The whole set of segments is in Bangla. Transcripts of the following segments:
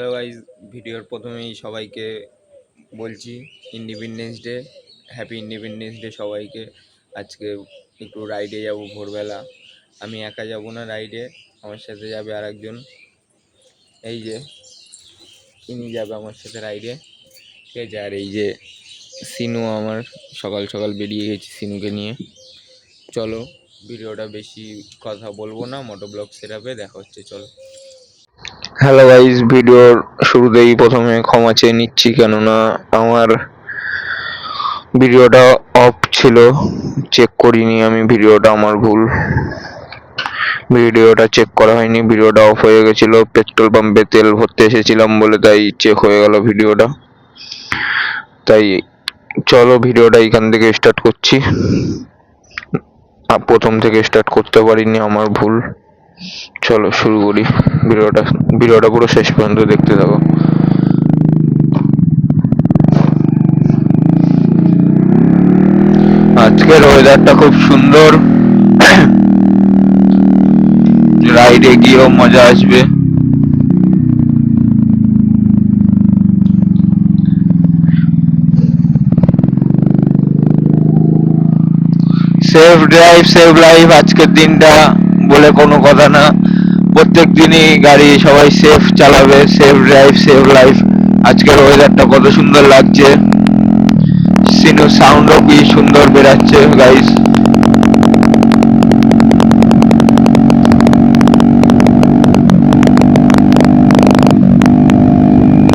হ্যালো গাইজ, ভিডিওর প্রথমেই সবাইকে বলছি independence day, happy independence day সবাইকে। আজকে একটু রাইডে যাব ভোরবেলা। আমি একা যাব না রাইডে, আমার সাথে যাবে আর একজন, এই যে ইনি যাবে আমার সাথে রাইডে, ঠিক আছে। আর এই যে সিনু, আমার সকাল সকাল বেরিয়ে গেছি সিনুকে নিয়ে। চলো, ভিডিওটা বেশি কথা বলবো না, মোটো ব্লগ সেটআপে দেখা হচ্ছে, চলো। হ্যালো গাইজ, ভিডিওর শুরুতেই প্রথমে ক্ষমা চেয়ে নিচ্ছি, কেননা আমার ভিডিওটা অফ ছিল, চেক করিনি আমি। ভিডিওটা আমার ভুল, ভিডিওটা চেক করা হয়নি, ভিডিওটা অফ হয়ে গেছিল। পেট্রোল পাম্পে তেল ভরতে এসেছিলাম বলে তাই চেক হয়ে গেল ভিডিওটা। তাই চলো ভিডিওটা এখান থেকে স্টার্ট করছি। প্রথম থেকে স্টার্ট করতে পারিনি, আমার ভুল। চলো শুরু করি ভিডিওটা পুরো শেষ পর্যন্ত দেখতে থাকো। আজকের ওয়েদারটা খুব সুন্দর, রাইডে গিয়েও মজা আসবে। সেফ ড্রাইভ সেভ লাইফ, আজকের দিনটা বলে কোনো কথা না, প্রত্যেক দিনই গাড়ি সবাই সেফ চালাবে। Safe drive save life. আজকের ওয়েদারটা কত সুন্দর লাগছে, সিনো সাউন্ডও কি সুন্দর বেরাচ্ছে গাইস।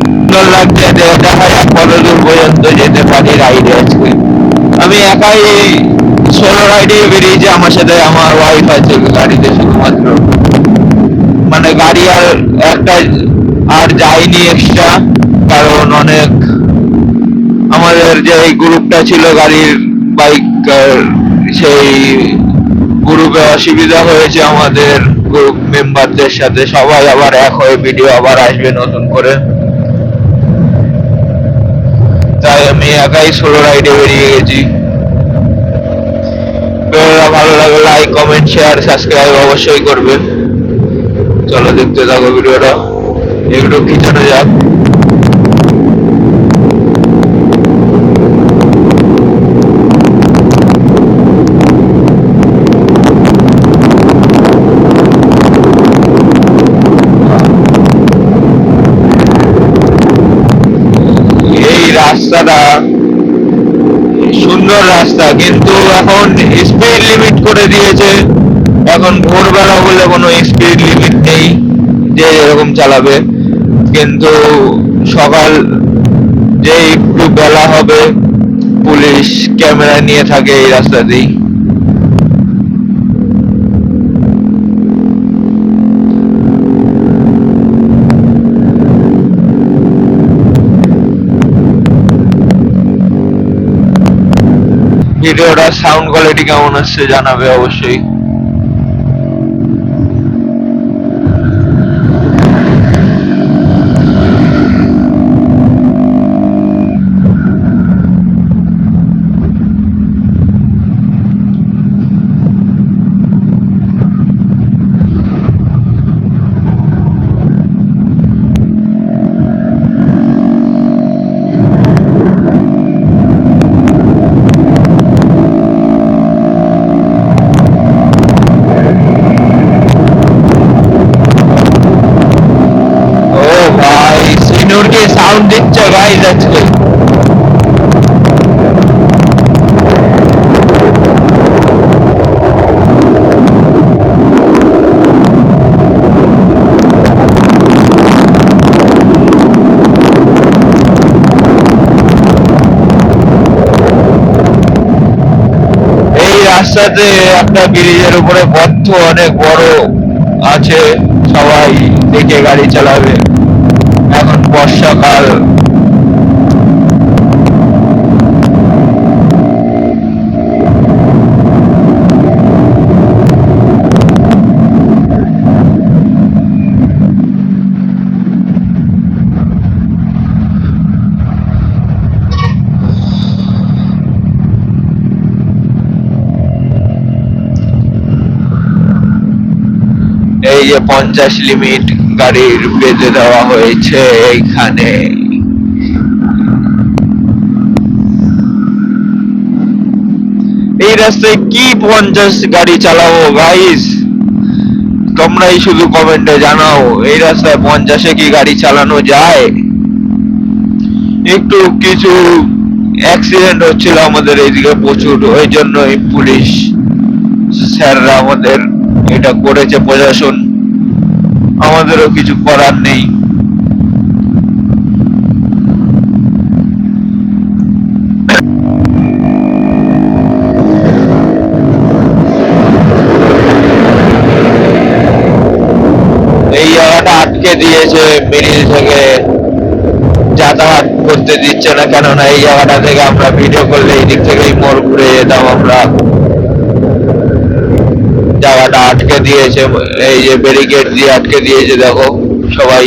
সুন্দর লাগছে, দেখা যাক কত দূর পর্যন্ত যেতে পারি রাইডে। আজকে আমি একাই সোলো রাইডে বেরিয়েছি, আমার সাথে আমার ওয়াইফ আছে গাড়িতে শুধুমাত্র। মানে গাড়ি আর একটা আর যায়নি এক্সট্রা, কারণ অনেক আমাদের যে গ্রুপটা ছিল গাড়ির বাইক, সেই গ্রুপে অসুবিধা হয়েছে আমাদের গ্রুপ মেম্বারদের সাথে। সবাই আবার এক হয়ে ভিডিও আবার আসবে নতুন করে, তাই আমি একাই সোলো রাইডে বেরিয়ে গেছি। ভালো লাগলে লাইক কমেন্ট শেয়ার সাবস্ক্রাইব অবশ্যই করবে। চলো দেখতে থাকো ভিডিওটা, একটু খিচানো যাক। এই রাস্তাটা সুন্দর রাস্তা, কিন্তু এখন স্পিড লিমিট করে দিয়েছে। এখন ভোরবেলা বলে কোনো স্পিড লিমিট নেই, যে এরকম চালাবে। কিন্তু সকাল যে একটু বেলা হবে, পুলিশ ক্যামেরা নিয়ে থাকে এই রাস্তাতেই। ভিডিওটা সাউন্ড কোয়ালিটি কেমন আসছে জানাবে অবশ্যই। সাউন্ড দিচ্ছে গাইস আজকে। এই রাস্তাতে একটা ব্রিজের উপরে পথ অনেক বড় আছে, সবাই দেখে গাড়ি চালাবে। এখন বর্ষাকাল, এই যে 50 লিমিট গাড়ির বেঁধে দেওয়া হয়েছে এইখানে। এই রাস্তায় কি 50 গাড়ি চালাবো গাইস, তোমরাই শুধু কমেন্টে জানাও এই রাস্তায় 50-এ কি গাড়ি চালানো যায়। একটু কিছু অ্যাক্সিডেন্ট হচ্ছিল আমাদের এইদিকে প্রচুর, ওই জন্যই পুলিশ স্যাররা আমাদের এটা করেছে, প্রশাসন, আমাদেরও কিছু করার নেই। এই জায়গাটা আটকে দিয়েছে, মিডিল থেকে যাতায়াত করতে দিচ্ছে না, কেননা এই জায়গাটা থেকে আমরা ভিডিও করলে এই দিক থেকেই মোড় ঘুরে যেতাম আমরা। জায়গাটা আটকে দিয়েছে, এই যে ব্যারিকেড দিয়ে আটকে দিয়েছে, দেখো সবাই।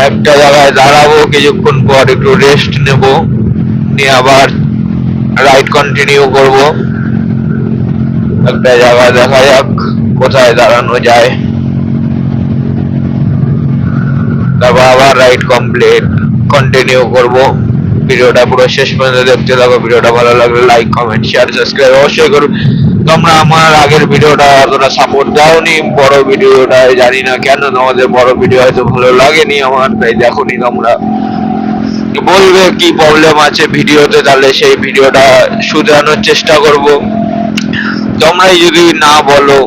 একটা জায়গায় দাঁড়াবো, কিছুক্ষণ পর একটু রেস্ট নেব, নিয়ে আবার রাইড কন্টিনিউ করব। একটা জায়গায় দেখা যাক কোথায় দাঁড়ানো যায়, তারপর আবার রাইড কন্টিনিউ করব। ভিডিওটা পুরো শেষ পর্যন্ত দেখতে থাকো। ভিডিওটা ভালো লাগলে লাইক, কমেন্ট, শেয়ার, সাবস্ক্রাইব অবশ্যই করুন। তোমরা আমার আগের ভিডিওটা অতটা সাপোর্ট দাওনি, বড় ভিডিওটা জানি না কেন তোমাদের বড় ভিডিও হয়তো ভালো লাগেনি আমার, তাই দেখোনি তোমরা। বলবে কি প্রবলেম আছে ভিডিওতে, তাহলে সেই ভিডিওটা শুধরানোর চেষ্টা করব। তোমরাই যদি না বলো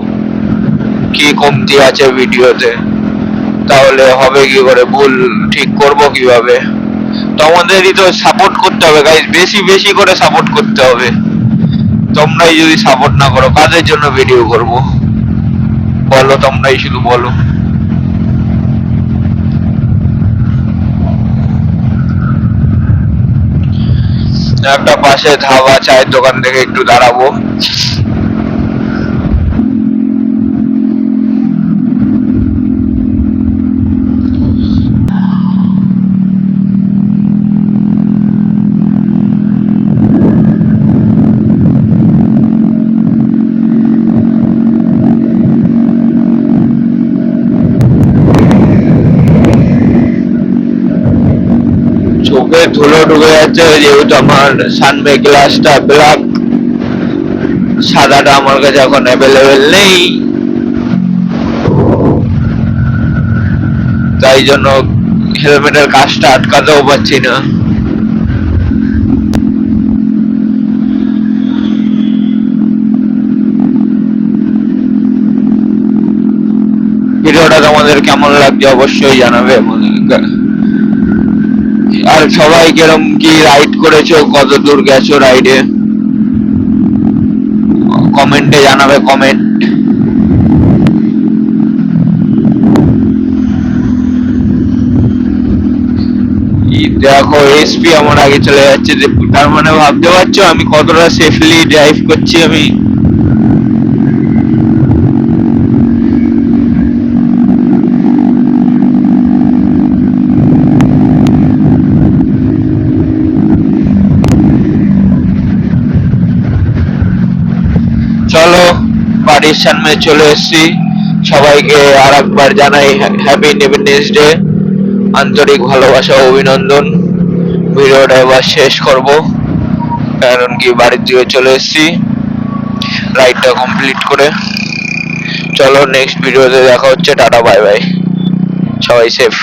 কি কমতি আছে ভিডিওতে, তাহলে হবে কি করে, ভুল ঠিক করব কিভাবে? তোমাদেরই তো সাপোর্ট করতে হবে গাইস, বেশি বেশি করে সাপোর্ট করতে হবে। তোমরাই যদি সাপোর্ট না করো, কাদের জন্য ভিডিও করব বলো? তোমরাই শুধু বলো। একটা পাশে ধাবা চায়ের দোকান থেকে একটু দাঁড়াবো। চোখে ধুলো ঢুকে যাচ্ছে, যেহেতু আমার সানমে গ্লাসটা ব্ল্যাক, সাদাটা আমার কাছে এখন অ্যাভেলেবেল নেই, তাই জন্য হেলমেটের কাজটা আটকাতেও পারছি না। ভিডিওটা তোমাদের কেমন লাগছে অবশ্যই জানাবে। আর সবাই কিরম কি রাইড করেছো, কত দূর গেছো রাইডে, কমেন্টে জানাবে, কমেন্ট। দেখো এসপি আমার আগে চলে যাচ্ছে, তার মানে ভাবতে পারছো আমি কতটা সেফলি ড্রাইভ করছি আমি। চলো বাড়ির সামনে চলে এসেছি। সবাইকে আর একবার জানাই হ্যাপি ইন্ডিপেন্ডেন্স ডে, আন্তরিক ভালোবাসা ও অভিনন্দন। ভিডিওটা এবার শেষ করব, কারণ কি বাড়ির দিকে চলে এসেছি রাইডটা কমপ্লিট করে। চলো নেক্সট ভিডিওতে দেখা হচ্ছে, টাটা বাই বাই। সবাই সেফ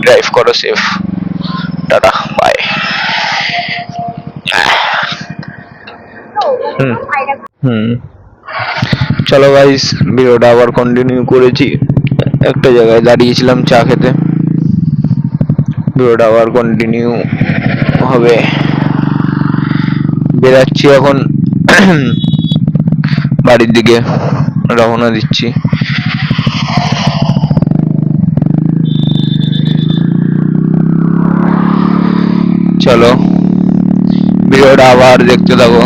ড্রাইভ করো, সেফ, টাটা বাই। হুম হুম চলো গাইস, ভিডিওটা আবার কন্টিনিউ করেছি, একটা জায়গায় দাঁড়িয়েছিলাম চা খেতে, ভিডিওটা আবার কন্টিনিউ হবে। বেরাচ্ছি এখন বাড়ির দিকে, রওনা দিচ্ছি। চলো ভিডিওটা আবার দেখতে থাকো।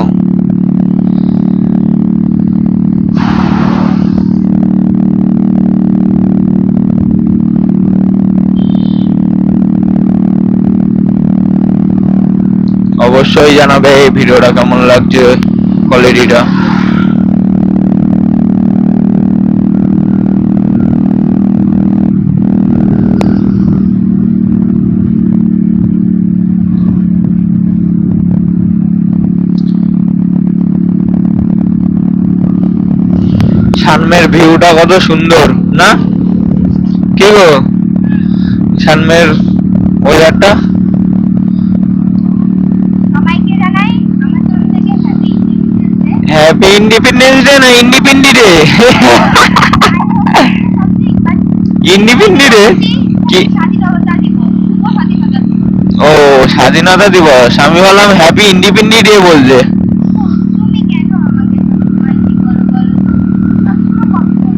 অবশ্যই জানাবে এই ভিডিওটা কেমন লাগছে, কোয়ালিটিটা। সামনের ভিউটা কত সুন্দর না, কি গো সামনের ওয়েদারটা। সবাইকে জানাই আমার তরফ থেকে happy independence day. Happy independence day না ইন্ডিপেন্ডি ডে? ইন্ডিপেন্ডি ডে কি? স্বাধীনতা দিবস, শুভ স্বাধীনতা দিবস। ও স্বাধীনতা দিবস, আমি বললাম হ্যাপি ইন্ডিপেন্ডি ডে বলছে। তুমি কেন আমাকে সবসময় কি করো বলো তো? সবসময় কম করো।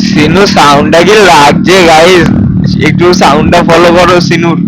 সিনু সাউন্ডটা কি লাগছে গাইস, একটু সাউন্ডটা ফলো করো সিনুর।